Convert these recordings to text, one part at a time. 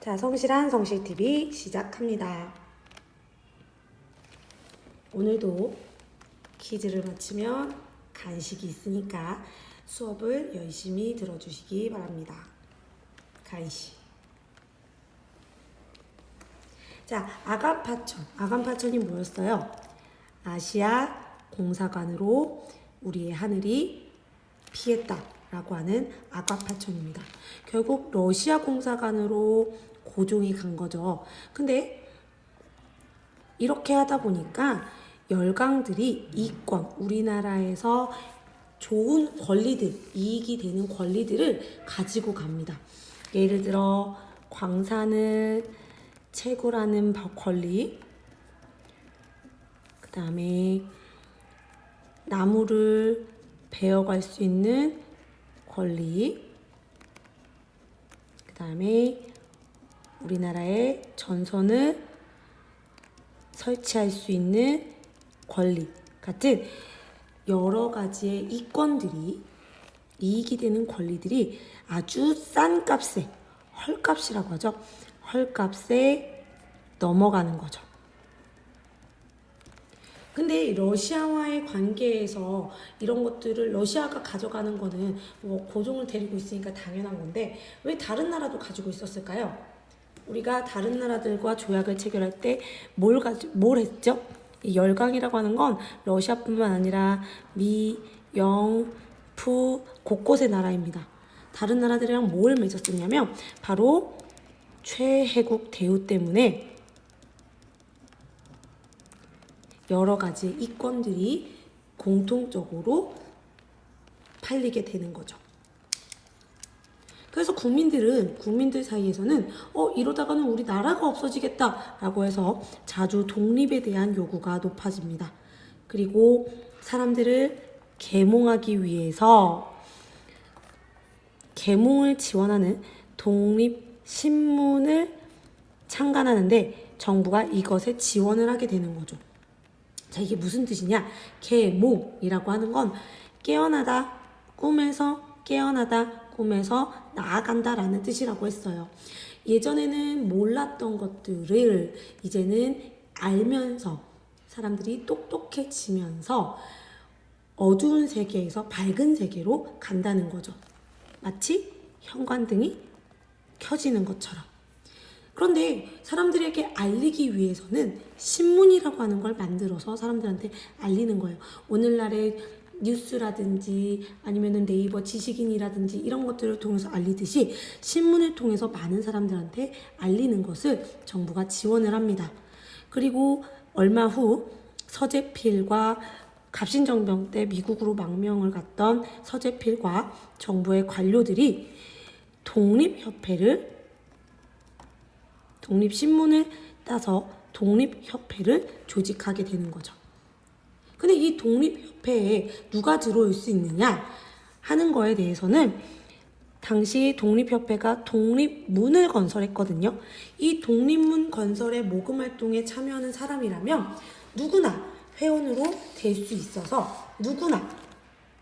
자, 성실한 성실TV 시작합니다. 오늘도 퀴즈를 맞히면 간식이 있으니까 수업을 열심히 들어주시기 바랍니다. 간식. 자, 아간파천이 뭐였어요? 아시아 공사관으로 우리의 하늘이 피했다 라고 하는 아간파천입니다. 결국 러시아 공사관으로 고종이 간 거죠. 근데 이렇게 하다 보니까 열강들이 이권, 우리나라에서 좋은 권리들, 이익이 되는 권리들을 가지고 갑니다. 예를 들어 광산을 채굴하는 권리, 그 다음에 나무를 베어갈 수 있는 권리, 그 다음에 우리나라의 전선을 설치할 수 있는 권리 같은 여러 가지의 이권들이, 이익이 되는 권리들이 아주 싼 값에, 헐값이라고 하죠. 헐값에 넘어가는 거죠. 근데 러시아와의 관계에서 이런 것들을 러시아가 가져가는 거는 뭐 고종을 데리고 있으니까 당연한 건데 왜 다른 나라도 가지고 있었을까요? 우리가 다른 나라들과 조약을 체결할 때 뭘 했죠? 이 열강이라고 하는 건 러시아뿐만 아니라 미, 영, 푸 곳곳의 나라입니다. 다른 나라들이랑 뭘 맺었었냐면 바로 최혜국 대우 때문에 여러 가지 이권들이 공통적으로 팔리게 되는 거죠. 그래서 국민들 사이에서는 이러다가는 우리 나라가 없어지겠다라고 해서 자주 독립에 대한 요구가 높아집니다. 그리고 사람들을 계몽하기 위해서 계몽을 지원하는 독립신문을 창간하는데 정부가 이것에 지원을 하게 되는 거죠. 자, 이게 무슨 뜻이냐? 계몽이라고 하는 건 깨어나다, 꿈에서 나아간다라는 뜻이라고 했어요. 예전에는 몰랐던 것들을 이제는 알면서 사람들이 똑똑해지면서 어두운 세계에서 밝은 세계로 간다는 거죠. 마치 형광등이 켜지는 것처럼. 그런데 사람들에게 알리기 위해서는 신문이라고 하는 걸 만들어서 사람들한테 알리는 거예요. 오늘날의 뉴스라든지 아니면 네이버 지식인이라든지 이런 것들을 통해서 알리듯이 신문을 통해서 많은 사람들한테 알리는 것을 정부가 지원을 합니다. 그리고 얼마 후 서재필과 갑신정변 때 미국으로 망명을 갔던 서재필과 정부의 관료들이 독립신문을 따서 독립협회를 조직하게 되는 거죠. 근데 이 독립협회에 누가 들어올 수 있느냐 하는 거에 대해서는 당시 독립협회가 독립문을 건설했거든요. 이 독립문 건설의 모금활동에 참여하는 사람이라면 누구나 회원으로 될 수 있어서 누구나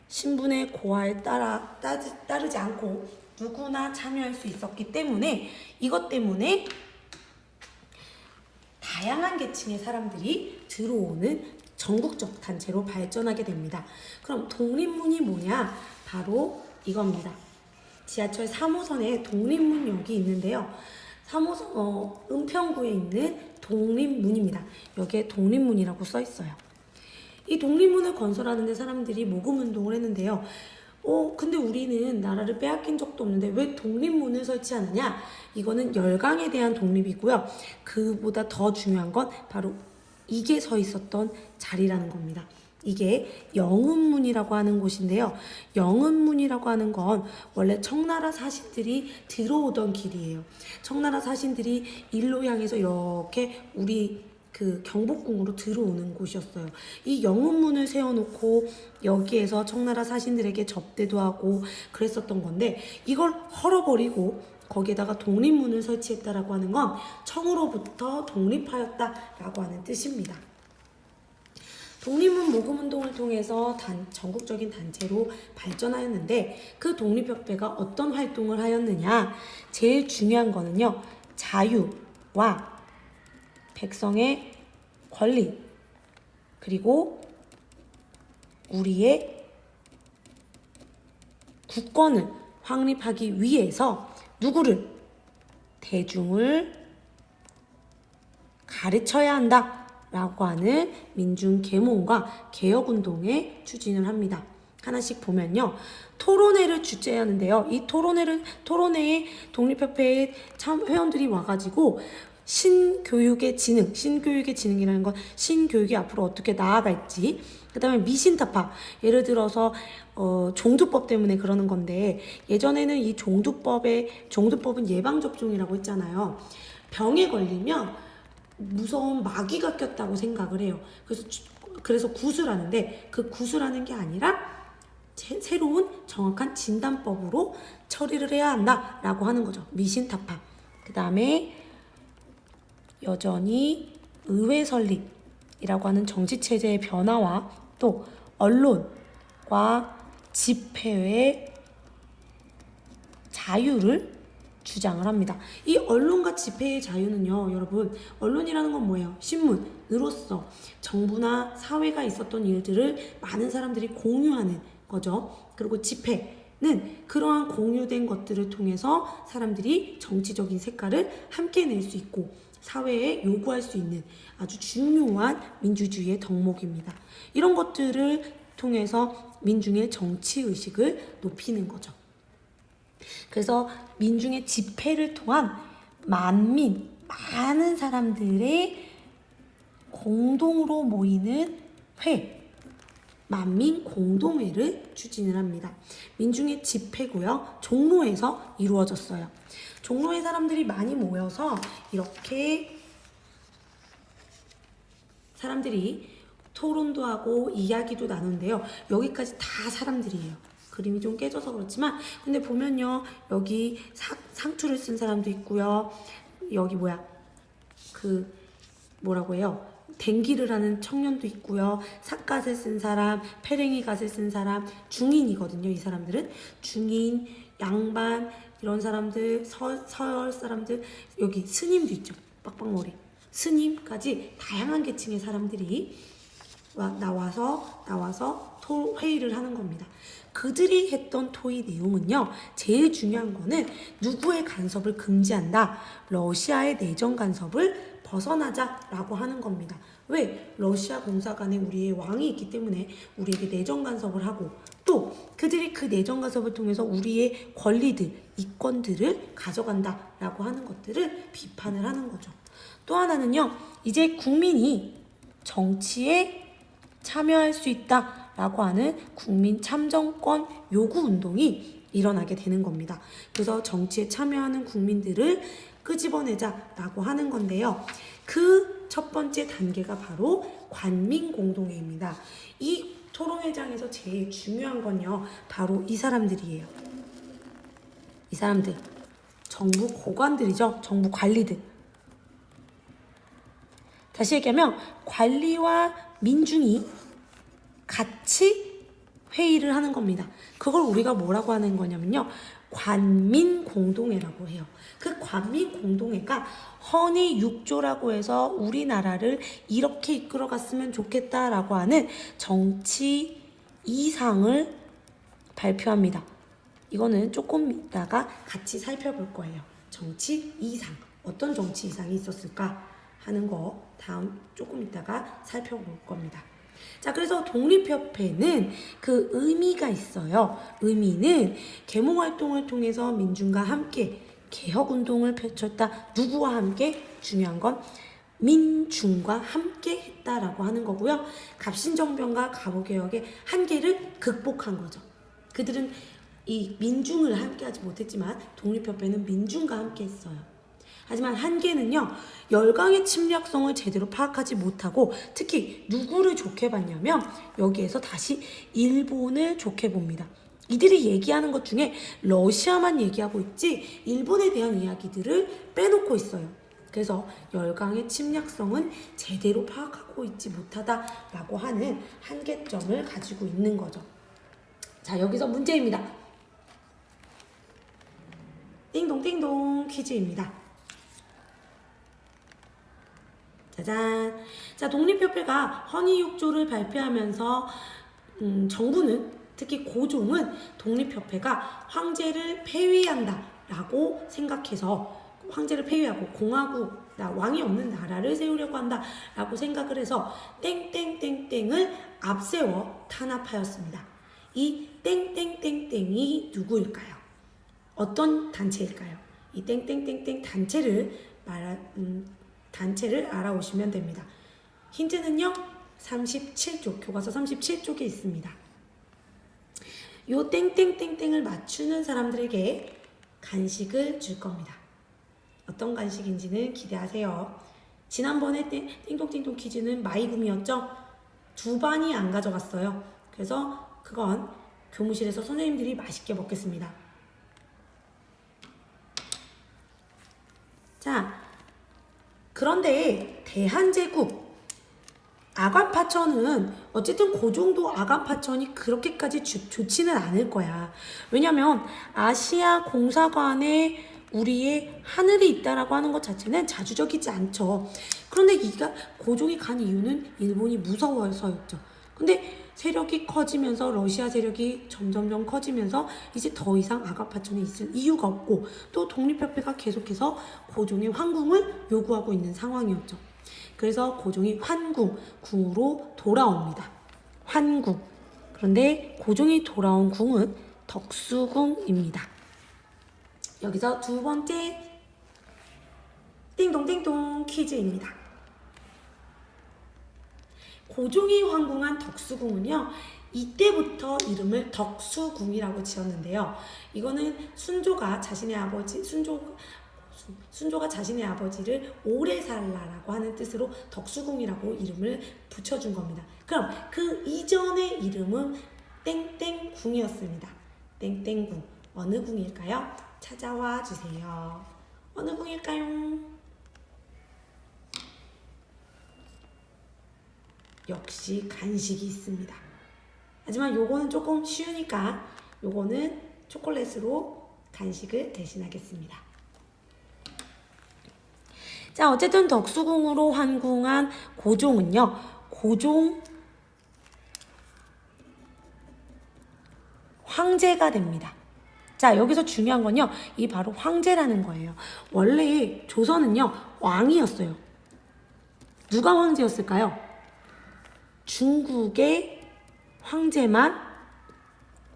신분의 고하에 따르지 않고 누구나 참여할 수 있었기 때문에 이것 때문에 다양한 계층의 사람들이 들어오는 전국적 단체로 발전하게 됩니다. 그럼 독립문이 뭐냐? 바로 이겁니다. 지하철 3호선에 독립문역이 있는데요. 3호선 은평구에 있는 독립문입니다. 여기에 독립문이라고 써 있어요. 이 독립문을 건설하는데 사람들이 모금운동을 했는데요. 근데 우리는 나라를 빼앗긴 적도 없는데 왜 독립문을 설치하느냐? 이거는 열강에 대한 독립이고요. 그보다 더 중요한 건 바로 이게 서 있었던 자리라는 겁니다. 이게 영은문이라고 하는 곳인데요. 영은문이라고 하는 건 원래 청나라 사신들이 들어오던 길이에요. 청나라 사신들이 일로 향해서 이렇게 우리 경복궁으로 들어오는 곳이었어요. 이 영은문을 세워놓고 여기에서 청나라 사신들에게 접대도 하고 그랬었던 건데 이걸 헐어버리고 거기에다가 독립문을 설치했다라고 하는 건 청으로부터 독립하였다라고 하는 뜻입니다. 독립문 모금운동을 통해서 전국적인 단체로 발전하였는데 그 독립협회가 어떤 활동을 하였느냐? 제일 중요한 거는요. 자유와 백성의 권리, 그리고 우리의 국권을 확립하기 위해서 누구를? 대중을 가르쳐야 한다라고 하는 민중계몽과 개혁운동에 추진을 합니다. 하나씩 보면요. 토론회를 주재하는데요. 이 토론회에 독립협회의 회원들이 와가지고 신교육의 진흥이라는 건 신교육이 앞으로 어떻게 나아갈지, 그 다음에 미신타파, 예를 들어서 종두법 때문에 그러는 건데, 예전에는 이 종두법은 예방접종이라고 했잖아요. 병에 걸리면 무서운 마귀가 꼈다고 생각을 해요. 그래서 구술하는데, 그 구술하는 게 아니라 새로운 정확한 진단법으로 처리를 해야 한다라고 하는 거죠. 미신타파. 그 다음에 여전히 의회 설립이라고 하는 정치체제의 변화와 또 언론과 집회의 자유를 주장을 합니다. 이 언론과 집회의 자유는요, 여러분, 언론이라는 건 뭐예요? 신문으로서 정부나 사회가 있었던 일들을 많은 사람들이 공유하는 거죠. 그리고 집회는 그러한 공유된 것들을 통해서 사람들이 정치적인 색깔을 함께 낼 수 있고 사회에 요구할 수 있는 아주 중요한 민주주의의 덕목입니다. 이런 것들을 통해서 민중의 정치의식을 높이는 거죠. 그래서 민중의 집회를 통한 많은 사람들의 공동으로 모이는 만민 공동회를 추진을 합니다. 민중의 집회고요. 종로에서 이루어졌어요. 종로에 사람들이 많이 모여서 이렇게 사람들이 토론도 하고 이야기도 나누는데요. 여기까지 다 사람들이에요. 그림이 좀 깨져서 그렇지만 근데 보면요. 여기 상투를 쓴 사람도 있고요. 여기 뭐라고 해요? 댕기를 하는 청년도 있고요. 삿갓을 쓴 사람, 페랭이갓을 쓴 사람, 중인이거든요. 이 사람들은 중인, 양반 이런 사람들, 서열 사람들, 여기 스님도 있죠. 빡빡머리 스님까지 다양한 계층의 사람들이 나와서 회의를 하는 겁니다. 그들이 했던 토의 내용은요. 제일 중요한 거는 누구의 간섭을 금지한다. 러시아의 내정 간섭을 벗어나자라고 하는 겁니다. 왜? 러시아 공사관에 우리의 왕이 있기 때문에 우리에게 내정 간섭을 하고 또 그들이 그 내정 간섭을 통해서 우리의 권리들, 이권들을 가져간다라고 하는 것들을 비판을 하는 거죠. 또 하나는요. 이제 국민이 정치에 참여할 수 있다라고 하는 국민 참정권 요구 운동이 일어나게 되는 겁니다. 그래서 정치에 참여하는 국민들을 끄집어내자라고 하는 건데요. 그 첫 번째 단계가 바로 관민공동회입니다. 이 토론회장에서 제일 중요한 건요. 바로 이 사람들이에요. 이 사람들. 정부 고관들이죠. 정부 관리들. 다시 얘기하면 관리와 민중이 같이 회의를 하는 겁니다. 그걸 우리가 뭐라고 하는 거냐면요. 관민공동회라고 해요. 그 관민공동회가 헌의 6조라고 해서 우리나라를 이렇게 이끌어갔으면 좋겠다라고 하는 정치 이상을 발표합니다. 이거는 조금 이따가 같이 살펴볼 거예요. 정치 이상. 어떤 정치 이상이 있었을까 하는 거 다음 조금 이따가 살펴볼 겁니다. 자, 그래서 독립협회는 그 의미가 있어요. 의미는 계몽활동을 통해서 민중과 함께 개혁운동을 펼쳤다. 누구와 함께? 중요한 건 민중과 함께 했다라고 하는 거고요. 갑신정변과 갑오개혁의 한계를 극복한 거죠. 그들은 이 민중을 함께하지 못했지만 독립협회는 민중과 함께 했어요. 하지만 한계는요. 열강의 침략성을 제대로 파악하지 못하고 특히 누구를 좋게 봤냐면 여기에서 다시 일본을 좋게 봅니다. 이들이 얘기하는 것 중에 러시아만 얘기하고 있지 일본에 대한 이야기들을 빼놓고 있어요. 그래서 열강의 침략성은 제대로 파악하고 있지 못하다라고 하는 한계점을 가지고 있는 거죠. 자, 여기서 문제입니다. 띵동띵동 퀴즈입니다. 짜잔. 자, 독립협회가 헌의육조를 발표하면서 정부는, 특히 고종은 독립협회가 황제를 폐위한다 라고 생각해서, 황제를 폐위하고 공화국, 왕이 없는 나라를 세우려고 한다 라고 생각을 해서 땡땡땡땡을 앞세워 탄압하였습니다. 이 땡땡땡땡이 누구일까요? 어떤 단체일까요? 이 땡땡땡땡 단체를 알아오시면 됩니다. 힌트는요, 37쪽, 교과서 37쪽에 있습니다. 요 땡땡땡땡을 맞추는 사람들에게 간식을 줄 겁니다. 어떤 간식인지는 기대하세요. 지난번에 띵동띵동 퀴즈는 마이구미였죠? 2반이 안 가져갔어요. 그래서 그건 교무실에서 선생님들이 맛있게 먹겠습니다. 자, 그런데 대한제국 아간파천은 어쨌든 고종도 아간파천이 그렇게까지 좋지는 않을 거야. 왜냐면 아시아 공사관에 우리의 하늘이 있다라고 하는 것 자체는 자주적이지 않죠. 그런데 고종이 간 이유는 일본이 무서워서였죠. 근데 세력이 커지면서, 러시아 세력이 점점점 커지면서 이제 더 이상 아간파천에 있을 이유가 없고, 또 독립협회가 계속해서 고종의 환궁을 요구하고 있는 상황이었죠. 그래서 고종이 궁으로 돌아옵니다. 환궁. 그런데 고종이 돌아온 궁은 덕수궁입니다. 여기서 두 번째 띵동띵동 퀴즈입니다. 고종이 환궁한 덕수궁은요, 이때부터 이름을 덕수궁이라고 지었는데요. 이거는 순조가 자신의 아버지를 오래 살라라고 하는 뜻으로 덕수궁이라고 이름을 붙여준 겁니다. 그럼 그 이전의 이름은 땡땡궁이었습니다. 땡땡궁. 어느 궁일까요? 찾아와 주세요. 어느 궁일까요? 역시 간식이 있습니다. 하지만 요거는 조금 쉬우니까 요거는 초콜릿으로 간식을 대신하겠습니다. 자, 어쨌든 덕수궁으로 환궁한 고종은요, 고종 황제가 됩니다. 자, 여기서 중요한 건요, 이 바로 황제라는 거예요. 원래 조선은요, 왕이었어요. 누가 황제였을까요? 중국의 황제만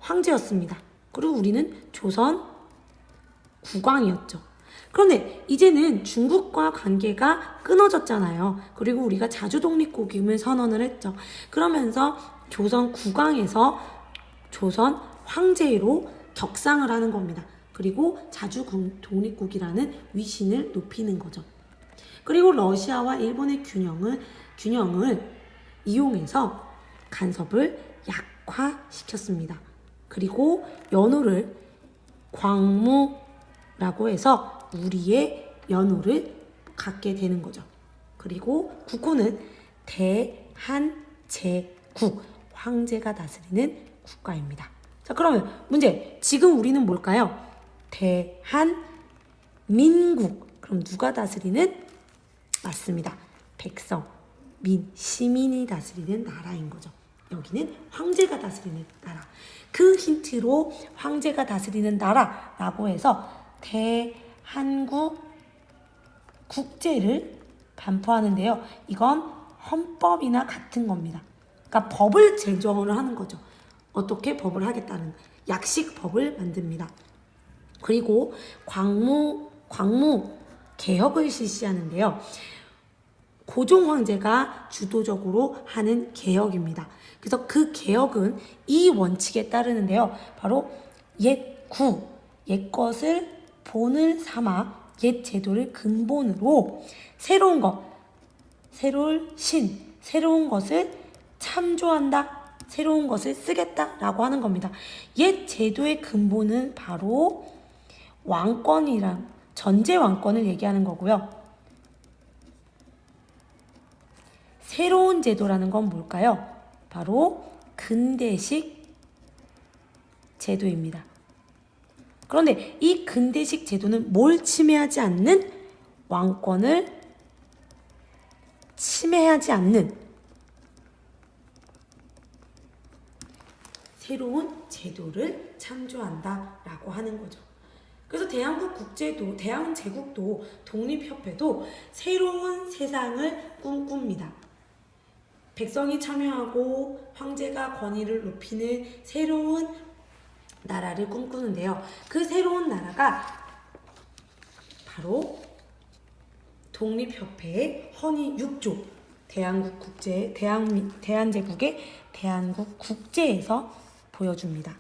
황제였습니다. 그리고 우리는 조선 국왕이었죠. 그런데 이제는 중국과 관계가 끊어졌잖아요. 그리고 우리가 자주독립국임을 선언을 했죠. 그러면서 조선 국왕에서 조선 황제로 격상을 하는 겁니다. 그리고 자주독립국이라는 위신을 높이는 거죠. 그리고 러시아와 일본의 균형을 이용해서 간섭을 약화시켰습니다. 그리고 연호를 광무라고 해서 우리의 연호를 갖게 되는 거죠. 그리고 국호는 대한제국, 황제가 다스리는 국가입니다. 자, 그러면 문제, 지금 우리는 뭘까요? 대한민국. 그럼 누가 다스리는? 맞습니다. 백성, 시민이 다스리는 나라인 거죠. 여기는 황제가 다스리는 나라. 그 힌트로 황제가 다스리는 나라라고 해서 대한국 국제를 반포하는데요. 이건 헌법이나 같은 겁니다. 그러니까 법을 제정을 하는 거죠. 어떻게 법을 하겠다는 약식법을 만듭니다. 그리고 광무 개혁을 실시하는데요. 고종 황제가 주도적으로 하는 개혁입니다. 그래서 그 개혁은 이 원칙에 따르는데요. 바로 옛 것을 본을 삼아 옛 제도를 근본으로 새로운 것을 참조한다. 새로운 것을 쓰겠다라고 하는 겁니다. 옛 제도의 근본은 바로 전제 왕권을 얘기하는 거고요. 새로운 제도라는 건 뭘까요? 바로 근대식 제도입니다. 그런데 이 근대식 제도는 뭘 침해하지 않는 왕권을 침해하지 않는 새로운 제도를 창조한다라고 하는 거죠. 그래서 대한제국도 독립협회도 새로운 세상을 꿈꿉니다. 백성이 참여하고 황제가 권위를 높이는 새로운 나라를 꿈꾸는데요. 그 새로운 나라가 바로 독립협회의 헌의 6조 대한제국의 대한국국제에서 보여줍니다.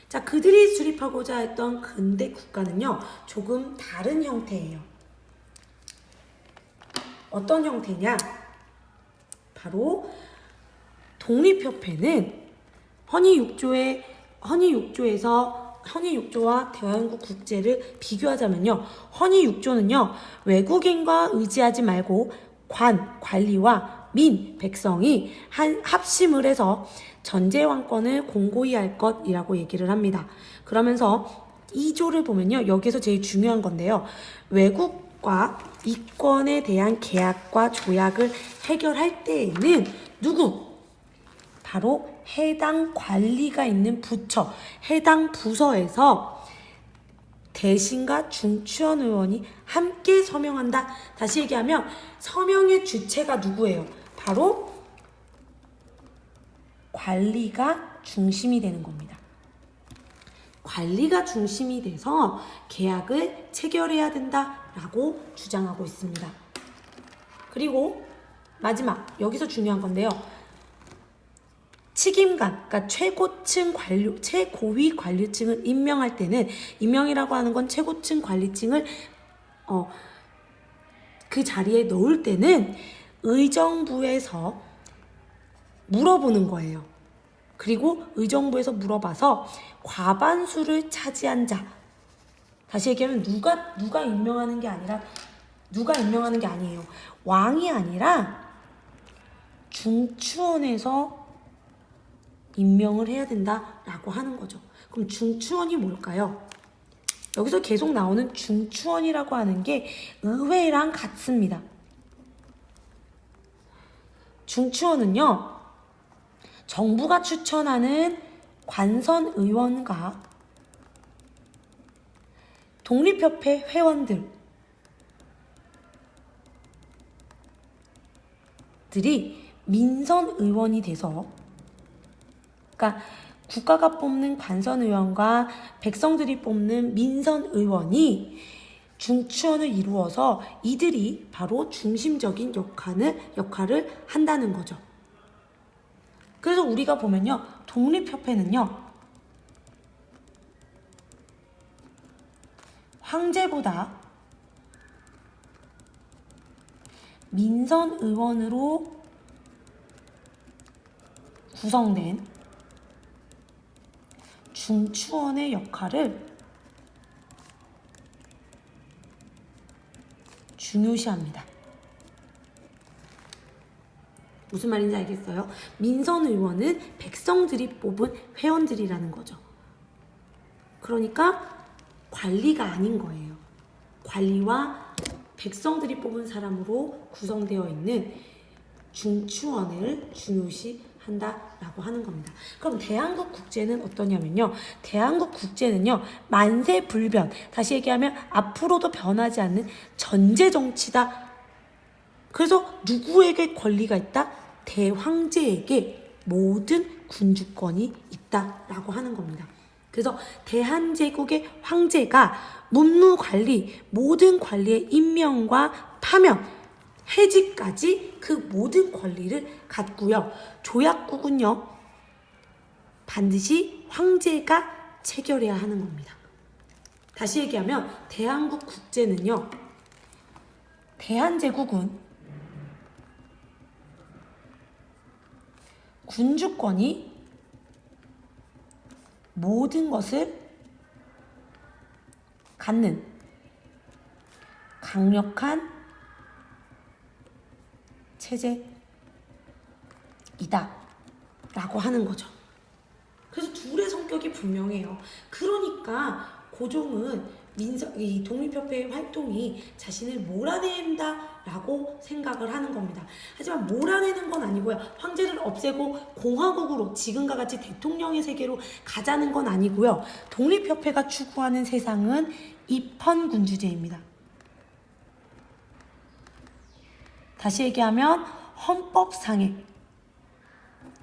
자, 그들이 수립하고자 했던 근대 국가는요, 조금 다른 형태예요. 어떤 형태냐? 바로 독립협회는 헌의 6조와 대한국 국제를 비교하자면요, 헌의 6조는요, 외국인과 의지하지 말고 관리와 백성이 합심을 해서 전제왕권을 공고히 할 것이라고 얘기를 합니다. 그러면서 2조를 보면요, 여기서 제일 중요한 건데요, 외국과 이권에 대한 계약과 조약을 해결할 때에는 바로 해당 관리가 있는 부처, 해당 부서에서 대신과 중추원 의원이 함께 서명한다. 다시 얘기하면 서명의 주체가 누구예요? 바로 관리가 중심이 되는 겁니다. 관리가 중심이 돼서 계약을 체결해야 된다라고 주장하고 있습니다. 그리고 마지막, 여기서 중요한 건데요. 책임관, 그러니까 최고위 관료층을 임명할 때는, 임명이라고 하는 건 최고층 관리층을 그 자리에 넣을 때는 의정부에서 물어보는 거예요. 그리고 의정부에서 물어봐서 과반수를 차지한 자, 다시 얘기하면 누가 임명하는 게 아니에요. 왕이 아니라 중추원에서 임명을 해야 된다라고 하는 거죠. 그럼 중추원이 뭘까요? 여기서 계속 나오는 중추원이라고 하는 게 의회랑 같습니다. 중추원은요, 정부가 추천하는 관선 의원과 독립협회 회원들이 민선 의원이 돼서, 그러니까 국가가 뽑는 관선 의원과 백성들이 뽑는 민선 의원이 중추원을 이루어서 이들이 바로 중심적인 역할을 한다는 거죠. 그래서 우리가 보면요, 독립협회는요, 황제보다 민선 의원으로 구성된 중추원의 역할을 중요시합니다. 무슨 말인지 알겠어요? 민선 의원은 백성들이 뽑은 회원들이라는 거죠. 그러니까 관리가 아닌 거예요. 관리와 백성들이 뽑은 사람으로 구성되어 있는 중추원을 중요시한다라고 하는 겁니다. 그럼 대한국 국제는 어떠냐면요, 대한국 국제는요, 만세불변, 다시 얘기하면 앞으로도 변하지 않는 전제 정치다. 그래서 누구에게 권리가 있다? 대황제에게 모든 군주권이 있다라고 하는 겁니다. 그래서 대한제국의 황제가 문무관리, 모든 관리의 임명과 파면, 해직까지 그 모든 권리를 갖고요. 조약국은요, 반드시 황제가 체결해야 하는 겁니다. 다시 얘기하면 대한국 국제는요, 대한제국은 군주권이 모든 것을 갖는 강력한 체제이다 라고 하는 거죠. 그래서 둘의 성격이 분명해요. 그러니까 고종은 이 독립협회의 활동이 자신을 몰아낸다라고 생각을 하는 겁니다. 하지만 몰아내는 건 아니고요. 황제를 없애고 공화국으로 지금과 같이 대통령의 세계로 가자는 건 아니고요. 독립협회가 추구하는 세상은 입헌군주제입니다. 다시 얘기하면 헌법상의,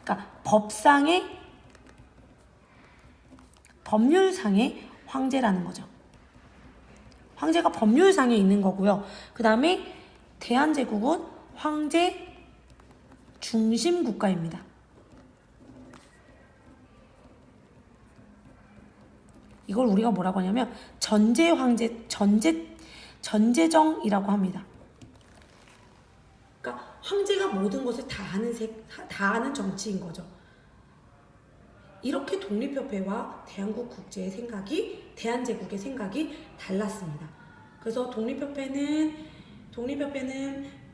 그러니까 법률상의 황제라는 거죠. 황제가 법률상에 있는 거고요. 그 다음에 대한제국은 황제 중심 국가입니다. 이걸 우리가 뭐라고 하냐면 전제정이라고 합니다. 그러니까 황제가 모든 것을 다 하는 정치인 거죠. 이렇게 독립협회와 대한제국의 생각이 달랐습니다. 그래서 독립협회는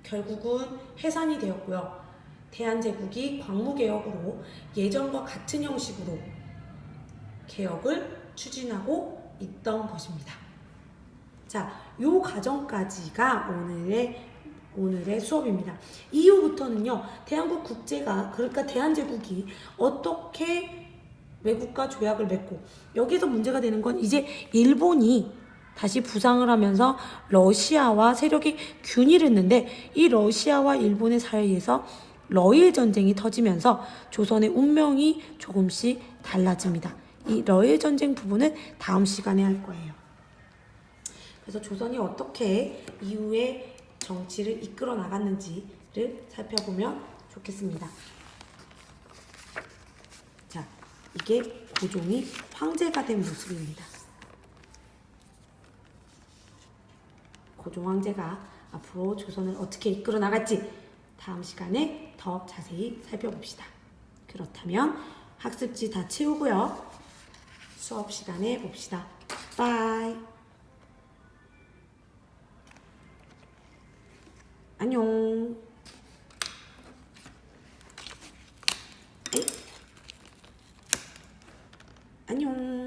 결국은 해산이 되었고요. 대한제국이 광무개혁으로 예전과 같은 형식으로 개혁을 추진하고 있던 것입니다. 자, 요 과정까지가 오늘의 수업입니다. 이후부터는요, 그러니까 대한제국이 어떻게 외국과 조약을 맺고, 여기서 문제가 되는 건 이제 일본이 다시 부상을 하면서 러시아와 세력이 균일했는데, 이 러시아와 일본의 사이에서 러일 전쟁이 터지면서 조선의 운명이 조금씩 달라집니다. 이 러일 전쟁 부분은 다음 시간에 할 거예요. 그래서 조선이 어떻게 이후에 정치를 이끌어 나갔는지를 살펴보면 좋겠습니다. 자, 이게 고종이 황제가 된 모습입니다. 고종 황제가 앞으로 조선을 어떻게 이끌어 나갈지 다음 시간에 더 자세히 살펴봅시다. 그렇다면 학습지 다 채우고요. 수업 시간에 봅시다. 바이. 안녕. 안녕.